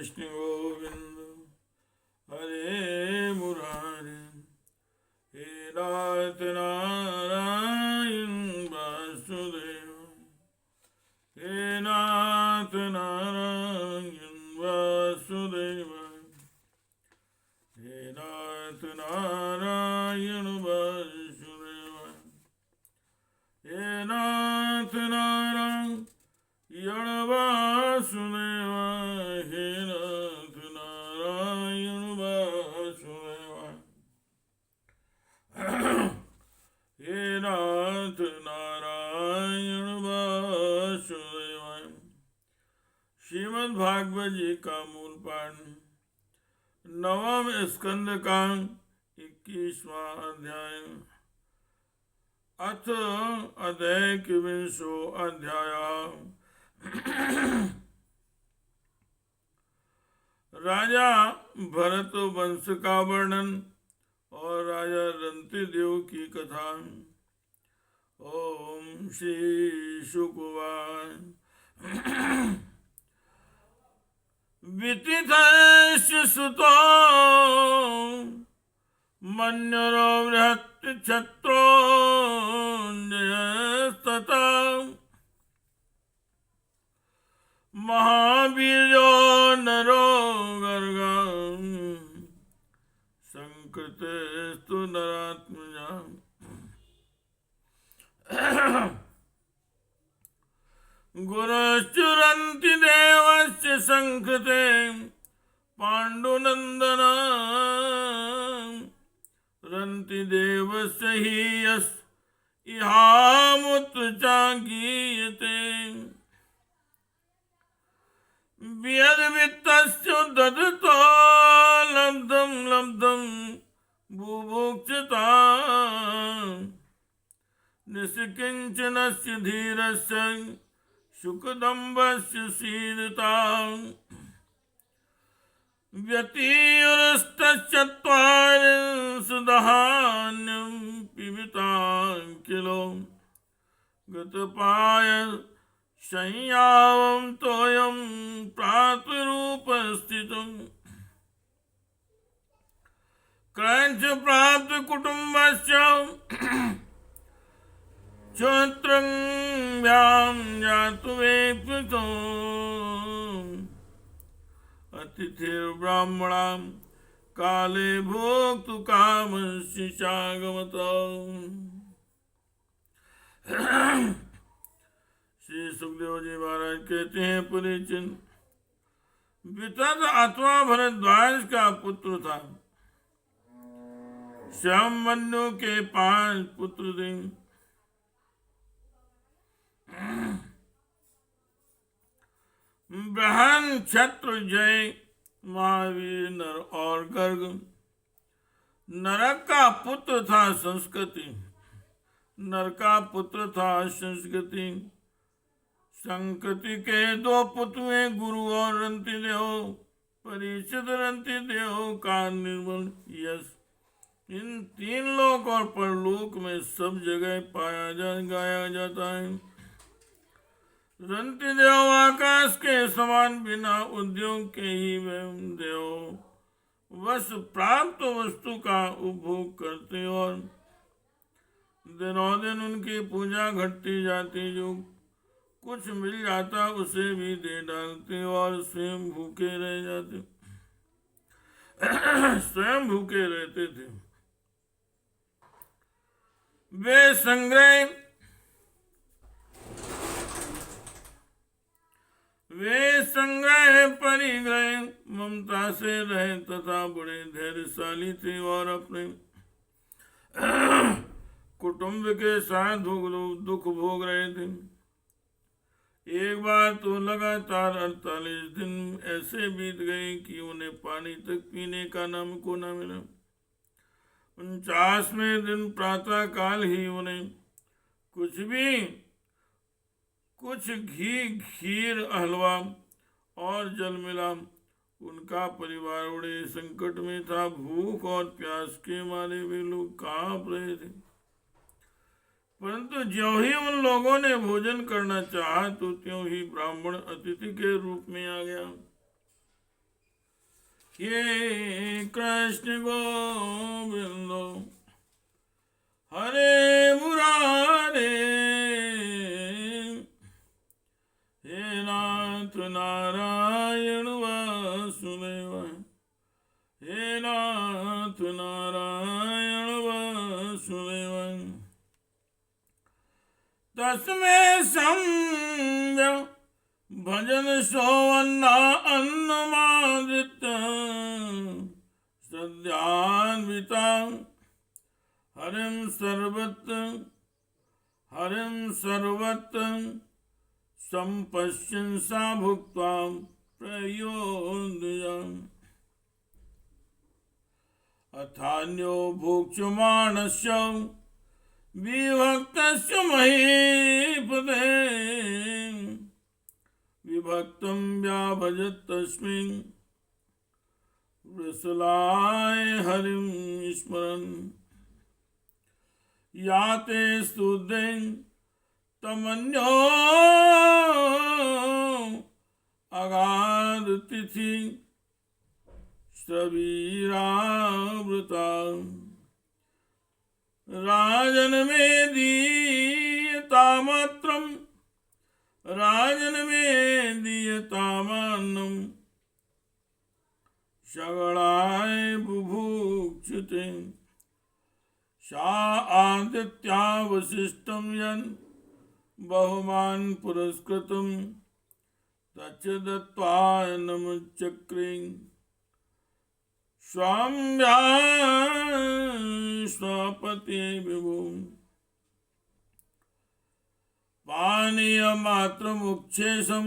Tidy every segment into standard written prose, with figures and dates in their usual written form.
कृष्ण गोविंद हरे मुरारे। हे नाथ नारायण वासुदेव, हे नाथ नारायण वासुदेव, हे नाथ नारायण वासुदेव, हे नाथ नारायण वासुदेव, हे नाथ नारायण वासुदेव, हे नाथ नारायण वासुदेव। श्रीमद् भागवत जी का मूल पाठ, नवम स्कंद का 21वां अध्याय। अथ अदैकविंशो अध्याय। राजा भरत वंश का वर्णन और राजा रंतिदेव की कथा। ओम श्री शुकवाच। वितिथस्य सुतो मन्यरो बृहत् क्षत्रोञ्जयस्तथा महावीर्यो नरो गर्गा संकृतेस्तु नरात्मजा। गुरुश्चुरन्ति देवस्य संकृते पाण्डुनन्दना रन्ति देवस्य हि यस् इहामुत चागीयते। व्यद्वित्तस्य ददतो लब्धं लब्धं बुभुक्षता निष्किञ्चनस्य धीरस्य शुकदम्भस्य सीदता। व्यतीयुरस्तचत्वारिंशदहान्यं पिबतां किलो गतपाय संयावं तोयं प्रातरूपस्थितम्। क्रंच प्राप्त कुटुम्बस्य चोत्रंभ्यां जातुवेप्सितो अतिथिर्ब्राह्मणां काले भोक्तु कामस्य चागमतो। श्री सुखदेव जी महाराज कहते हैं, परिचिन वितत अथवा भरद्वाज का पुत्र था। श्यामन्यु के 5 पुत्र थे। ब्रहन क्षत्र जय महावीर नर और गर्ग। नरक का पुत्र था संस्कृति, नर का पुत्र था संस्कृति। संकृति के 2 पुत्र हुए, गुरु और रंतिदेव। परिचित रंतिदेव का निर्मल यश इन 3 लोक और परलोक में सब जगह गाया जाता है। रंतिदेव आकाश के समान बिना उद्योग के ही देव वश प्राप्त वस्तु का उपभोग करते और दिनों दिन उनकी पूजा घटती जाती। जो कुछ मिल जाता उसे भी दे डालते और स्वयं भूखे रह जाते स्वयं भूखे रहते थे। वे संग्रह परिग्रह ममता से रहे तथा बड़े धैर्यशाली थे और अपने कुटुंब के साथ दुख भोग रहे थे। एक बार तो लगातार 48 दिन ऐसे बीत गए कि उन्हें पानी तक पीने का नाम को न मिला। 49वें दिन प्रातः काल ही उन्हें कुछ घी, खीर, हलवा और जल मिला। उनका परिवार बड़े संकट में था। भूख और प्यास के मारे वे लोग कांप रहे थे। परंतु ज्यों ही उन लोगों ने भोजन करना चाहा तो त्यों ही ब्राह्मण अतिथि के रूप में आ गया। हे कृष्ण गोविंद हरे मुरारे, हे नाथ नारायण वासुदेव, हे नाथ नारायण वासुदेव। तस्मै संव्य भजन सोवन्ना अन्नमादित्य, श्रद्धान्विता हरिं सर्वत्र सम्पश्यन् सा भुक्त्वा प्रयोदयाम्। अथान्यो भोक्ष्यमाणस्य विभक्तस्य महीपते, विभक्तं व्याभजत् तस्मिन् वृषलाय हरिं स्मरन्। याते स्तुते तमन्यो अगाध तिथि श्रवीरावृता, राजन में दीयतामात्रम्, राजन में दीयतामान्नम्, शगलाय बुभुक्षुते। सा आदित्या वसिष्ठं यन् बहुमान पुरस्कृतं, तच्च दत्त्वा नमश्चक्रे स्वाम्या स्वपते विभुम्। पानीयमात्रमुच्छेषं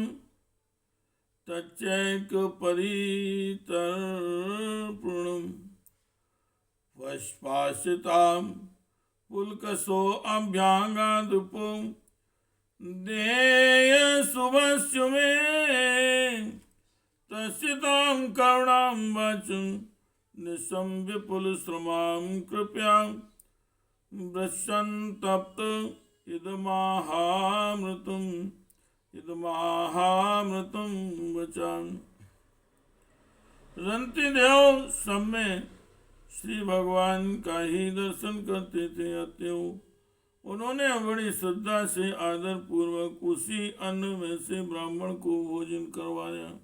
तच्चैकपरितर्पणम्, वश्पासितां पुलकसो अभ्याङ्गादुपो देय शुभस्य मे, तस्यतां करुणां वाचं निशं विपुलश्रमां कृपया वृषन्तप्त इदमाहामृतं वचामि। रंतिदेव सब में श्री भगवान का ही दर्शन करते थे, अतएव उन्होंने बड़ी श्रद्धा से आदर पूर्वक उसी अन्न में से ब्राह्मण को भोजन करवाया।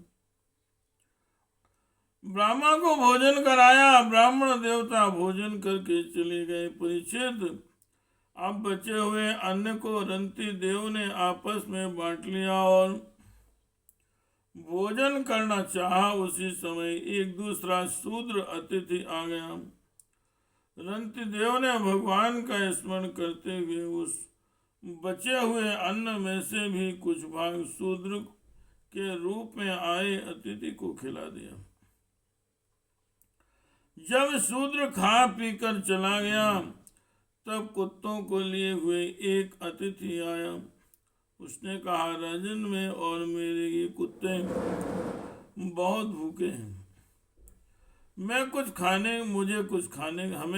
ब्राह्मण को भोजन कराया। ब्राह्मण देवता भोजन करके चले गए। परीक्षित, अब बचे हुए अन्न को रंती देव ने आपस में बांट लिया और भोजन करना चाहा। उसी समय एक दूसरा शूद्र अतिथि आ गया। रंती देव ने भगवान का स्मरण करते हुए उस बचे हुए अन्न में से भी कुछ भाग शूद्र के रूप में आए अतिथि को खिला दिया। जब शूद्र खा पीकर चला गया, तब कुत्तों को लिए हुए एक अतिथि आया। उसने कहा, राजन में और मेरे ये कुत्ते बहुत भूखे हैं, हमें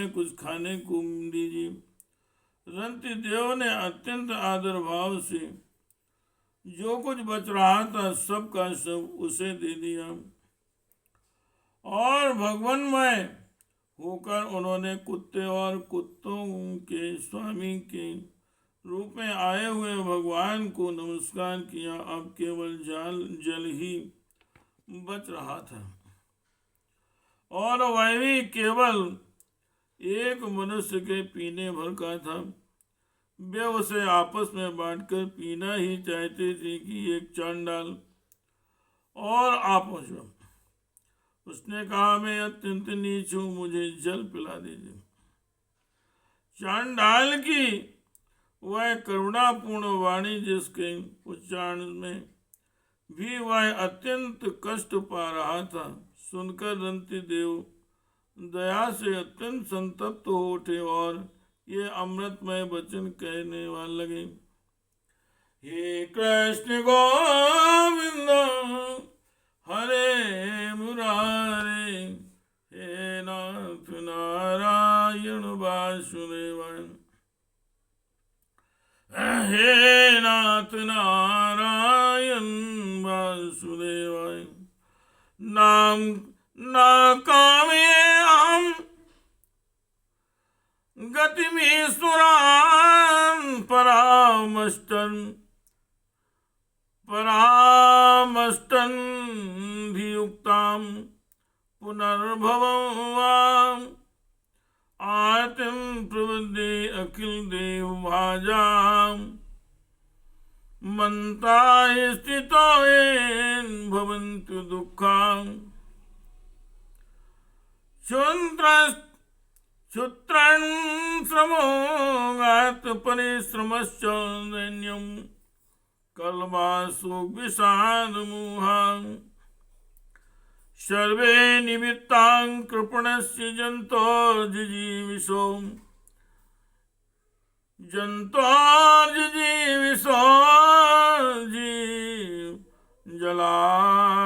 कुछ खाने को दीजिए। रंती देव ने अत्यंत आदर भाव से जो कुछ बच रहा था सब का सब उसे दे दिया और भगवानमय होकर उन्होंने कुत्ते और कुत्तों के स्वामी के रूप में आए हुए भगवान को नमस्कार किया। अब केवल जल ही बच रहा था और वह भी केवल एक मनुष्य के पीने भर का था। वे उसे आपस में बांटकर पीना ही चाहते थे कि एक चांडाल और आ पहुंचा। उसने कहा, मैं अत्यंत नीच हूं, मुझे जल पिला दीजिए। चांडाल की वह करुणापूर्ण वाणी जिसके उच्चारण में भी वह अत्यंत कष्ट पा रहा था, सुनकर रंती देव दया से अत्यंत संतप्त हो उठे और ये अमृतमय वचन कहने वाले लगे। हे कृष्ण गोविंद हरे मुरारे, हे नाथ नारायण वासुदेव, हे नाथ नारायण वासुदेव। नाम न कामयेऽहं गतिमीश्वरान् परामष्टन् धियुक्तां पुनर्भवं वा आतिं प्रवदे अखिल देव भाजाम् मन्ता स्थितो येन भवन्तु दुःखाम् क्षुत्रं श्रमोगात् परिश्रमश्च दैन्यं कल्मासु विषादमोहान् सर्वे निमित्तां कृपणस्य जन्तोर्जिजीविषो जलार्पणामि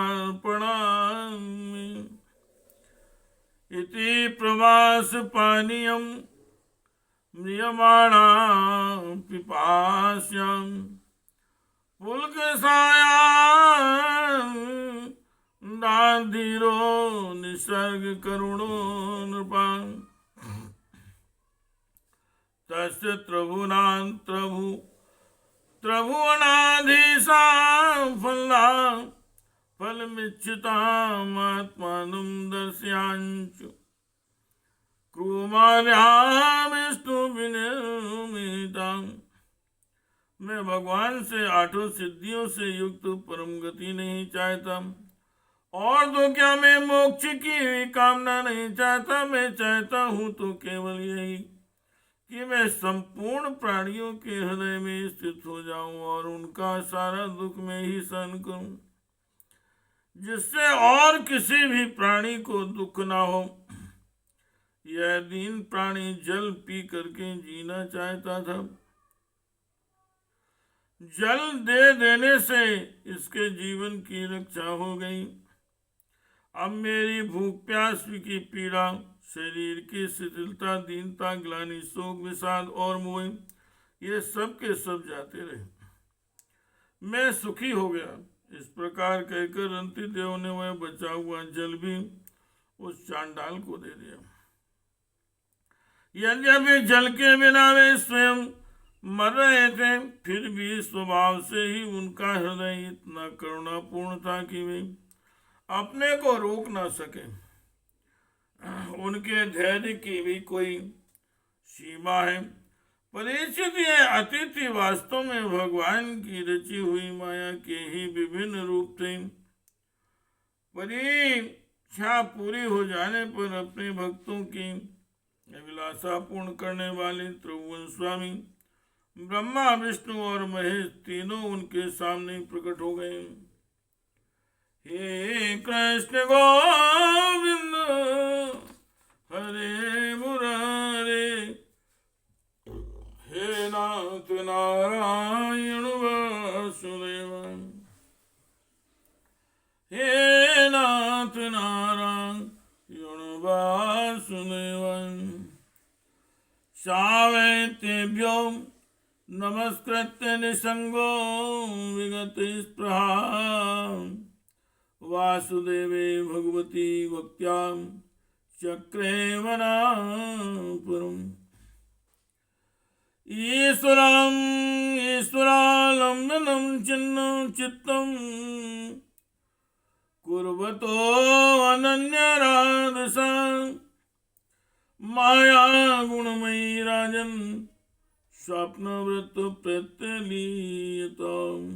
इति प्रवास पानीयं म्रियमाणा पिपास्यां पुलकसायां दाधीरो निसर्ग करुणो नृपां तस्य त्रिभुवनाधीशां फलमिच्छितामात्मानं दर्शयाञ्च क्रूमार्यां विष्णु विनिर्मितां। मैं भगवान से आठों सिद्धियों से युक्त परम गति नहीं चाहता और तो क्या मैं मोक्ष की कामना नहीं चाहता। मैं चाहता हूँ तो केवल यही कि मैं संपूर्ण प्राणियों के हृदय में स्थित हो जाऊं और उनका सारा दुख मैं ही सहन करूं, जिससे और किसी भी प्राणी को दुख ना हो। यह दीन प्राणी जल पी करके जीना चाहता था। जल दे देने से इसके जीवन की रक्षा हो गई। अब मेरी भूख प्यास की पीड़ा, शरीर की शिथिलता, दीनता, ग्लानि, शोक, विषाद और मोह, ये सब के सब जाते रहे। मैं सुखी हो गया। इस प्रकार कहकर रंतिदेव ने वह बचा हुआ जल भी उस चांडाल को दे दिया। यद्यपि जल के बिना वे स्वयं मर रहे थे, फिर भी स्वभाव से ही उनका हृदय इतना करुणापूर्ण था कि वे अपने को रोक ना सके। उनके धैर्य की भी कोई सीमा है। परीक्षित ये अतिथि वास्तव में भगवान की रची हुई माया के ही विभिन्न रूप थे। परीक्षा पूरी हो जाने पर अपने भक्तों की अभिलाषा पूर्ण करने वाले त्रिभुवन स्वामी ब्रह्मा, विष्णु और महेश तीनों उनके सामने प्रकट हो गए। हे कृष्ण गोविंद हरे मुरारे, हे नाथ नारायण वासुदेव, हे नाथ नारायण वासुदेव। सावैतेभ्यो नमस्कृत्य निसंगो विगतस्पृहा वासुदेवे भगवती भक्त्यां चक्रे वनापुरम्। ईश्वरालम्बनं चिन्नं चित्तं कुर्वतो अनन्यराधसा माया गुणमयी राजन् स्वप्नवृत्त प्रत्यलीयताम्।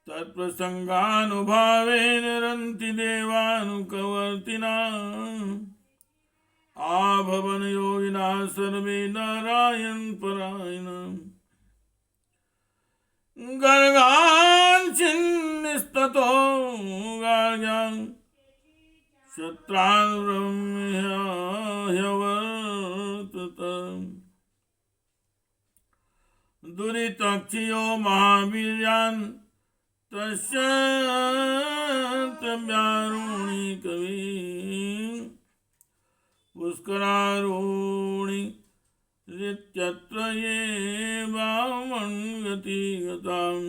तत्प्रसंगानुभावेन रन्ति देवानुकवर्तिना आभवन योगिना सर्वे नारायण परायण। गर्गाञ्छिन्निस्ततो गार्ग्यां शत्रान्ह्यवर्तत। दुरितक्षयो महावीर्यान् तस्यान्तव्यारूणि कवि पुष्करारूणि रित्यत्र ये वामन् गति गताम्।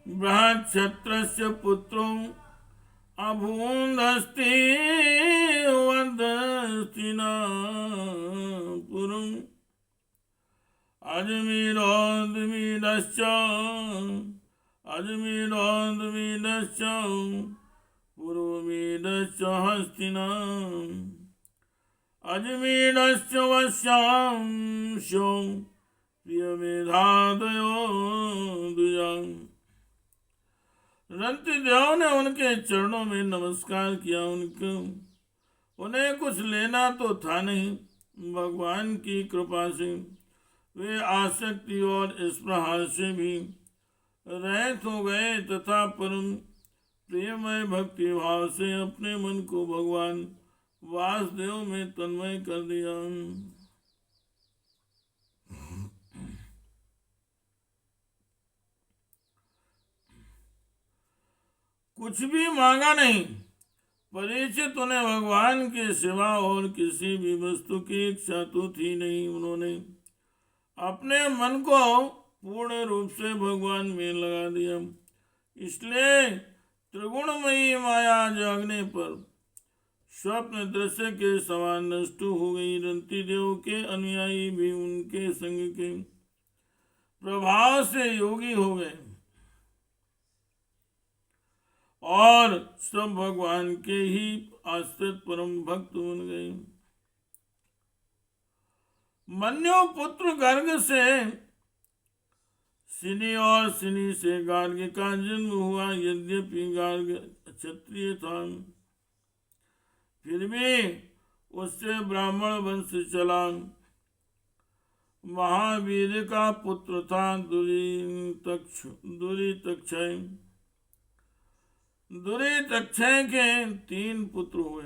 बृहच्छत्रस्य पुत्रो अभून्दस्ति वदस्तिनापुरम् अजमीरोऽद्मीदश्च पूर्वमीदश्च हस्तिनाम् अजमीरश्च वश्यांशो प्रियमेधादयो द्विजाम्। रंतिदेव ने उनके चरणों में नमस्कार किया। उन्हें कुछ लेना तो था नहीं। भगवान की कृपा से वे आसक्ति और स्पृहा से भी रहित हो गए तथा परम प्रियमय भक्ति भाव से अपने मन को भगवान वासुदेव में तन्मय कर दिया। कुछ भी मांगा नहीं। परीक्षित उन्हें भगवान के सिवा और किसी भी वस्तु की इच्छा तो थी नहीं। उन्होंने अपने मन को पूर्ण रूप से भगवान में लगा दिया। इसलिए त्रिगुणमयी माया जागने पर स्वप्न दृश्य के समान नष्ट हो गई। रंतिदेव के अनुयायी भी उनके संग के प्रभाव से योगी हो गए और सब भगवान के ही आश्रित परम भक्त बन गए। मन्यो पुत्र गर्ग से सिनी और सिनी से गार्ग का जन्म हुआ। यद्यपि गार्ग क्षत्रिय था, फिर भी उससे ब्राह्मण वंश चला। महावीर का पुत्र था दुरितक्षय के 3 पुत्र हुए।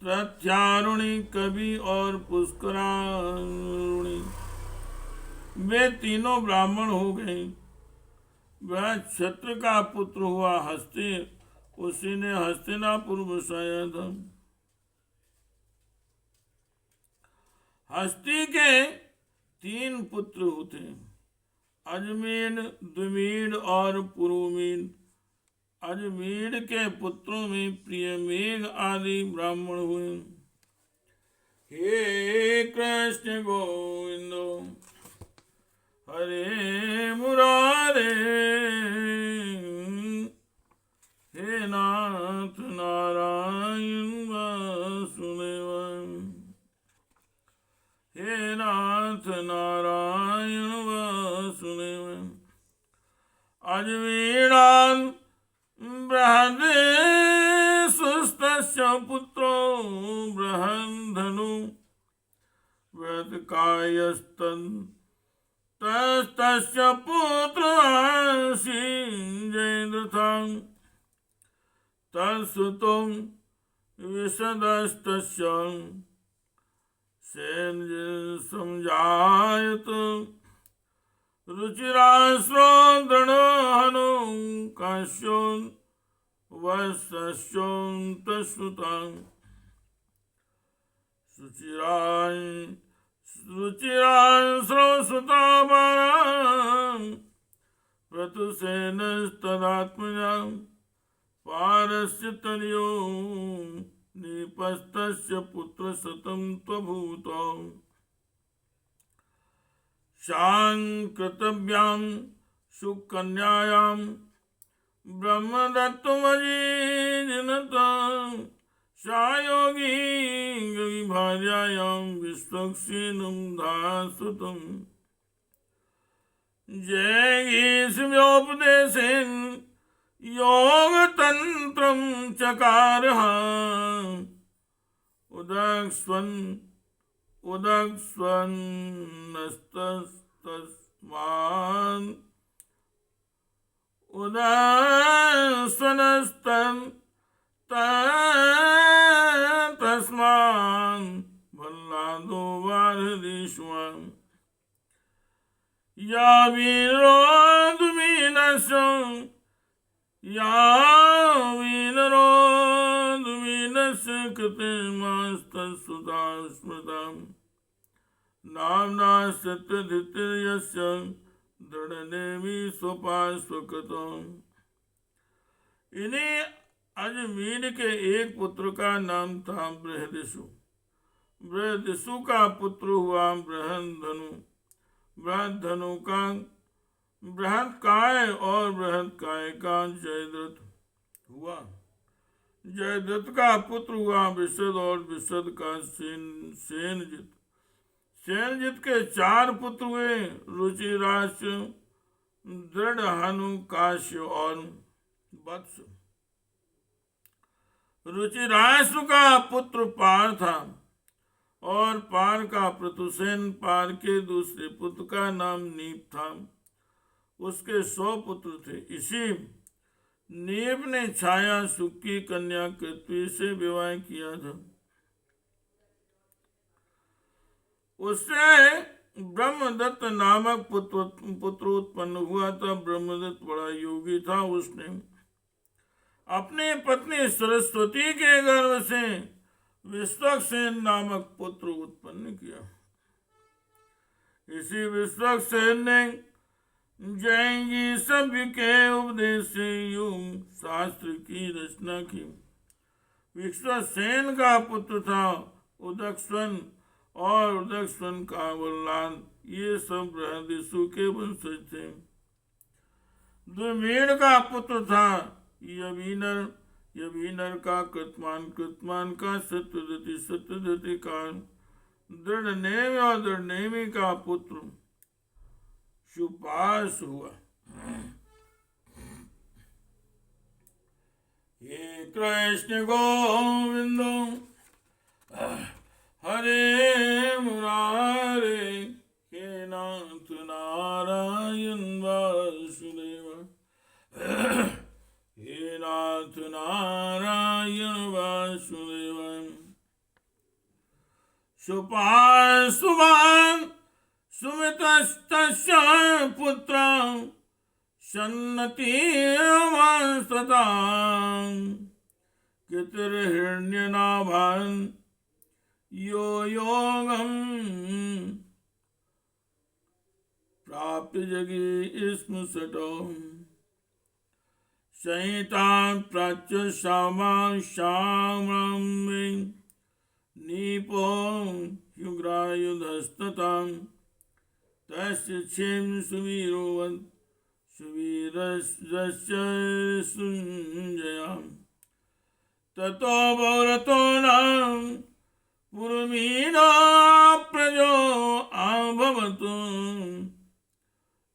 प्रत्यारुणी, कवि और पुष्करारुणी, वे तीनों ब्राह्मण हो गए। वह क्षत्र का पुत्र हुआ हस्ती, उसी ने हस्तिनापुर बसाया था। हस्ती के 3 पुत्र होते, अजमीन, द्विमीड और पुरुमीड। अजमीड के पुत्रों में प्रियमेघ आदि ब्राह्मण हुए। हे कृष्ण गोविंदो हरे मुरारे, हे नाथ नारायण वासुदेव, हे नाथ नारायण वासुदेव। अजमीरान बृहदेशुस्तस्य पुत्रो बृहद्धनु तस्य पुत्र आसीजेन्द्रथां तत्सुतो विशदस्तस्य संजायत रुचिराश्रो दृढहनो काश्यो वत्सस्योन्तश्रुतां रुचिराश्रोसुतापरां प्रतुसेनस्तदात्मजां पारस्य तनयो निपस्तस्य पुत्रशतं त्वभूतो शांकृतव्यां सुकन्यायां ब्रह्मदत्तमजीनतां सायोगी गविभार्यायां विश्वक्सेनं दासुतं जैगीष्म्योपदेशेन योगतन्त्रं चकारः उदक्ष्वन्नस्तस्मान् तस्मान् भल्लादो वारदेश्वान् या वीनरोऽद्विनस्य कृतिमास्तत्सुता स्मृताम् नाम्ना सत्यधितिर्यस्य दृढ़नेमि स्वपार्श्वकृतो। इन्हीं अजमीन के एक पुत्र का नाम था बृहदिषु। बृहदिषु का पुत्र हुआ बृहदधनु। बृहदधनु का बृहदकाय और बृहदकाय का जयद्रथ हुआ। जयद्रथ का पुत्र हुआ विशद और विशद का सेनजित। सेनजित के 4 पुत्र हुए, रुचिराश, दृढ़हनु, काश्य और वत्स। रुचिराश का पुत्र पार था और पार का प्रतुसेन। पार के दूसरे पुत्र का नाम नीप था। उसके 100 पुत्र थे। इसी नीप ने छाया सुख की कन्या कृत्वी से विवाह किया था। उससे ब्रह्मदत्त नामक पुत्र उत्पन्न हुआ था। ब्रह्मदत्त बड़ा योगी था। उसने अपनी पत्नी सरस्वती के गर्भ से विश्वक्सेन नामक पुत्र उत्पन्न किया। इसी विश्वक्सेन ने जैंगी सभ्य के उपदेश से युग शास्त्र की रचना की। विश्वक्सेन का पुत्र था उदकस्वन और उदकस्वन का वल्लाद। ये सब बृहदिषु के वंशज थे। द्विमीड का पुत्र था यवीनर। यवीनर का कृतमान, कृतमान का सत्यधति, सत्यधति का दृढ़नेमि और दृढ़नेमि का पुत्र शुपास हुआ। हे कृष्ण गोविंदो हरे मुरारे, हे नाथ नारायण वासुदेव, हे नाथ नारायण वासुदेव। सुपार्श्वान् सुमितस्तस्य पुत्रं सन्नति वंशतां कृतिर्हिरण्यनाभान् यो योगं प्राप्य जगि स्मृशतो। संहितां प्राच्य श्यामां श्यामं नीपो युग्रायुधस्ततां तस्य क्षेम सुवीरोवन् सुवीरस्य सुञ्जयां। ततो भवरतो नाम पुरमीना प्रजो आभवतु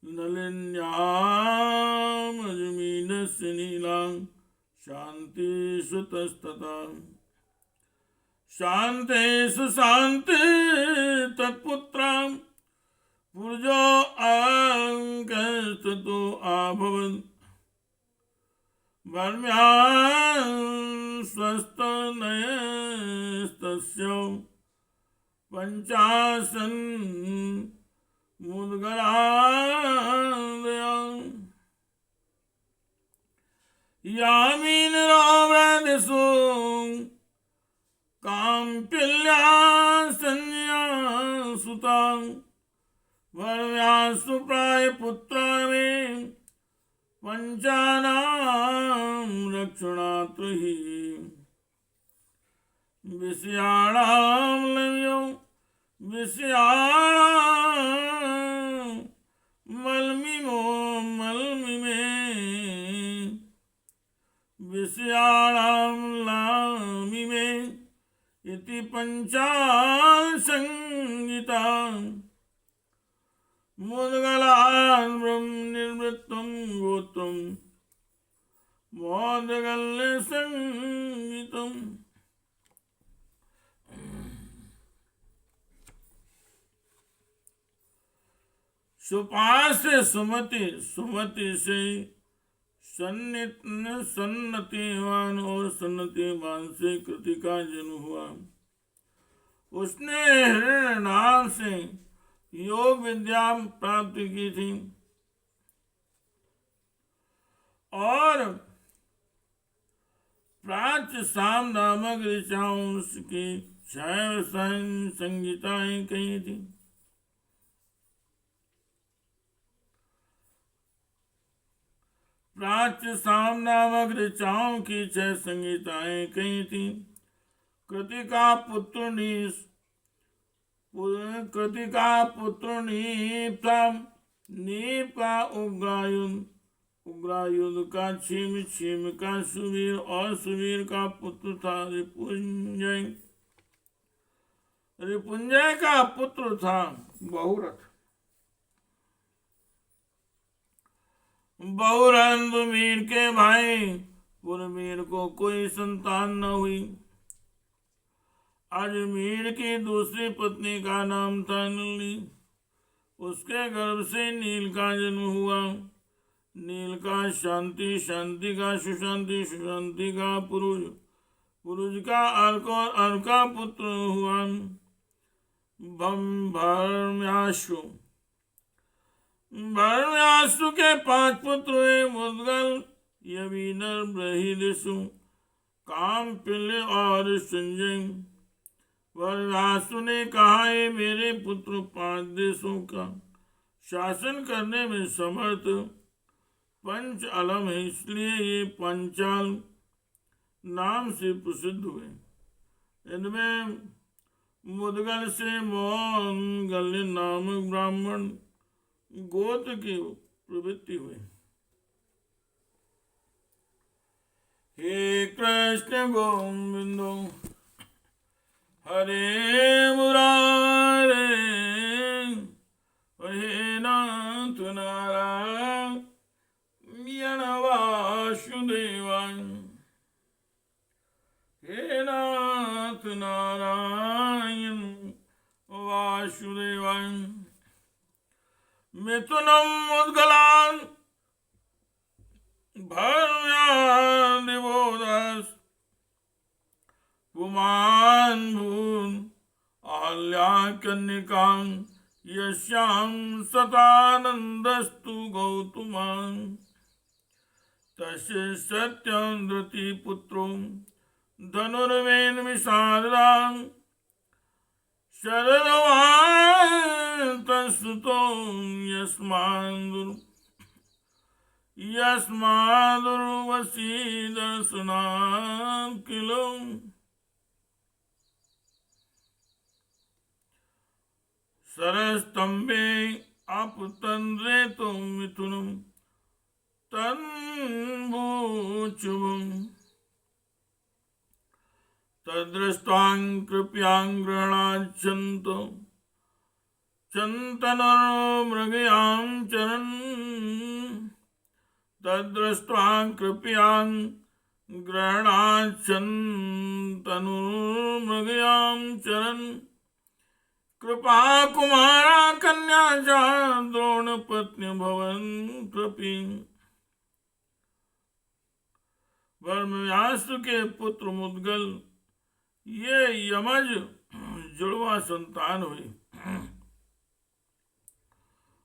नलिन्यां अजमीनस्य नीलां शान्ति सुतस्ततां। शान्तेषु शान्ति तत्पुत्रां पुरुषो अंकस्ततो अभवन्। वर्म्यां स्वस्तनयस्तस्य पञ्चाशन् मुद्गरादयं। यामिनीरो वृद्धिषु काम्पिल्या संज्ञा सुतां। वर्म्यासु प्रायपुत्राणि पञ्चानां रक्षणात् हि। विषयाणां लव्यो विषयाणां मल्मिमो मल्मिमे। विषयाणां लामिमे इति पञ्चाशङ्गितां। मुद्गलान् ब्रह्मनिर्वृत्तं गोत्रं मोदगल्यसंहितम्। सुपास से सुमति, सुमति से सन्नतिवान और सन्नतिवान से कृति का जन्म हुआ। उसने हिरण्यनाभ से योग विद्या प्राप्त की थी और प्राच्य साम नामक ऋचाओं की 6 संहिताएं कही थी। प्राच्य साम नामक ऋचाओं की 6 संहिताएं कही थी। कृति का पुत्र नीप था। नीप का उग्रायुध का छिम का सुवीर और सुवीर का पुत्र था रिपुंजय। रिपुंजय का पुत्र था बहुरथ। बहुरथ मीर के भाई पुरमीर को कोई संतान न हुई। अजमीर की दूसरी पत्नी का नाम था नीली। उसके गर्भ से नील का जन्म हुआ। नील का शांति, शांति का सुशांति, सुशांति का पुरुष, पुरुष का अर्क और अर्क का पुत्र हुआ भरम्याशु। भरम्याशु के 5 पुत्र हुए मुद्गल, यवीनर, बृहदिषु, काम, पिल्य और संजय। भरम्याशु ने कहा, ये मेरे पुत्र 5 देशों का शासन करने में समर्थ पंच अलम है, इसलिए ये पंचाल नाम से प्रसिद्ध हुए। इनमें मुद्गल से मोहनगल्य नामक ब्राह्मण गोत्र की प्रवृत्ति हुई। हे कृष्ण गोविंदो हरे मुरारे, हे नाथ नारायण वासुदेवाय, हे नाथ नारायण वासुदेवाय। मिथुनम मुद्गलान भरम्यादिवोदास पुमान भून आल्या कन्यकां यस्यां सतानंदस्तु गौतमान। तस्य सत्यं धृति पुत्रो धनुर्वेद विशारदां शरदवान्तस्तुतो यस्मादुर्वशी दर्शनात् किलो। सरस्तंभे अपतंद्रे तो मिथुनम तन्भूचुवम्। तदृष्ट्वां कृपयां गृह्णाच्छन्तो चन्तनुर्मृगयां चरन्। तदृष्ट्वां कृपयां गृह्णाच्छन्तनुर्मृगयां चरन्। कृपा कुमारा कन्या च द्रोण पत्नी भवन कृपी। भरम्याशु के पुत्र मुद्गल ये यमज जुड़वा संतान हुई।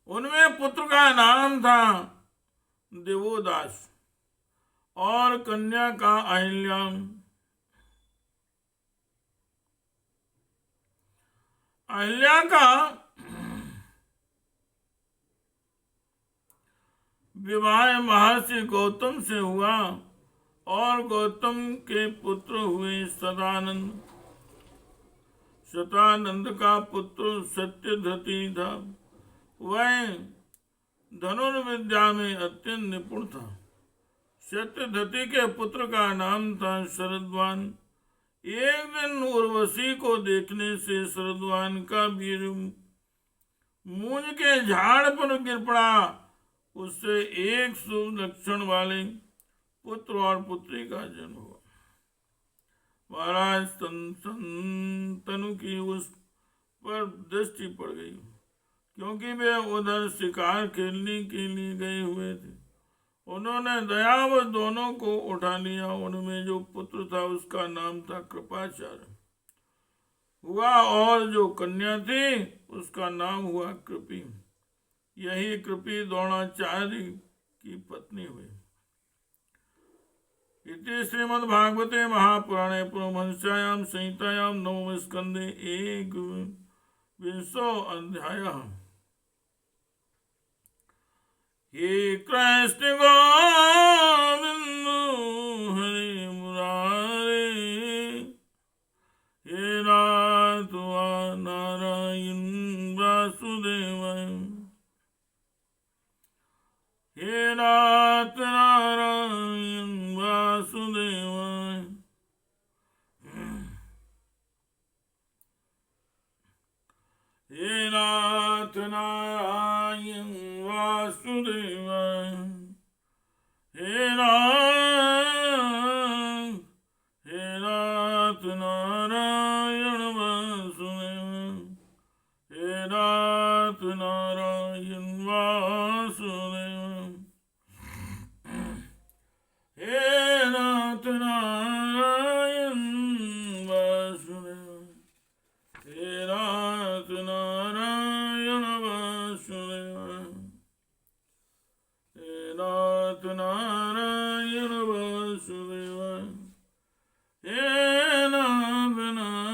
उनमें पुत्र का नाम था देवोदास और कन्या का अहिल्या। अहिल्या का विवाह महर्षि गौतम से हुआ और गौतम के पुत्र हुए सदानंद। शतानंद का पुत्र सत्यधृति था। वह धनुर्विद्या में अत्यंत निपुण था। सत्यधृति के पुत्र का नाम था शरद्वान। एक दिन उर्वशी को देखने से शरद्वान का वीर मूंज के झाड़ पर गिर पड़ा। उससे एक शुभ लक्षण वाले पुत्र और पुत्री का जन्म हुआ। महाराज संतनु की उस पर दृष्टि पड़ गई, क्योंकि वे उधर शिकार खेलने के लिए गए हुए थे। उन्होंने दयावश दोनों को उठा लिया। उनमें जो पुत्र था उसका नाम था कृपाचार्य हुआ और जो कन्या थी उसका नाम हुआ कृपी। यही कृपी द्रोणाचार्य की पत्नी हुई। इति श्रीमद्भागवते महापुराणे परमहंस्यायां संहितायां नवम स्कंदे 21वां अध्यायः। हे कृष्ण गो हे नाथ नारायण वासुदेवाय। हे नाथ नारायण वासुदेवाय। हे नाथ नारायण वासुदेवाय। हे नाथ नारायण वासुदेवाय। हे नाथ नारायण वासुदेवाय। हे नाथ नारायण वासुदेवाय। हे नाथ नारायण वासुदेवाय। हे नाथ नारायण